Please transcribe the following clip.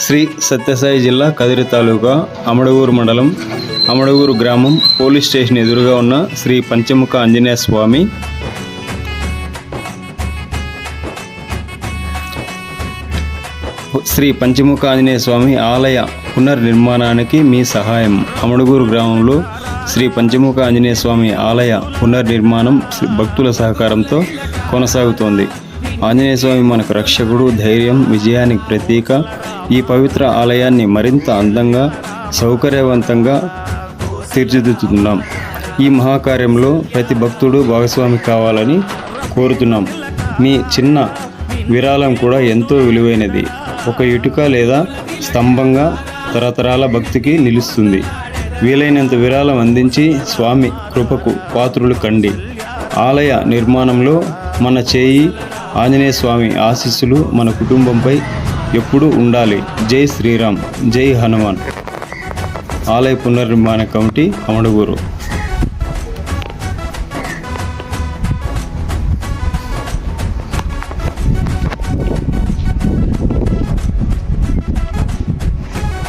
శ్రీ సత్యసాయి జిల్లా కదిరి తాలూకా అమడగూరు మండలం అమడగూరు గ్రామం పోలీస్ స్టేషన్ ఎదురుగా ఉన్న శ్రీ పంచముఖ ఆంజనేయ స్వామి ఆలయ పునర్నిర్మాణానికి మీ సహాయం. అమడగూరు గ్రామంలో శ్రీ పంచముఖ ఆంజనేయ స్వామి ఆలయ పునర్నిర్మాణం భక్తుల సహకారంతో కొనసాగుతోంది. ఆంజనేయ స్వామి మనకు రక్షకుడు, ధైర్యం, విజయానికి ప్రతీక. ఈ పవిత్ర ఆలయాన్ని మరింత అందంగా, సౌకర్యవంతంగా తీర్చిదిద్దుతున్నాం. ఈ మహాకార్యంలో ప్రతి భక్తుడు భాగస్వామి కావాలని కోరుతున్నాం. మీ చిన్న విరాళం కూడా ఎంతో విలువైనది. ఒక ఇటుక లేదా స్తంభంగా తరతరాల భక్తికి నిలుస్తుంది. వీలైనంత విరాళం అందించి స్వామి కృపకు పాత్రులు కండి. ఆలయ నిర్మాణంలో మన చేయి, ఆంజనేయ స్వామి ఆశీస్సులు మన కుటుంబంపై ఎప్పుడూ ఉండాలి. జై శ్రీరామ్, జై హనుమాన్. ఆలయ పునర్నిర్మాణ కమిటీ, అమడగూరు.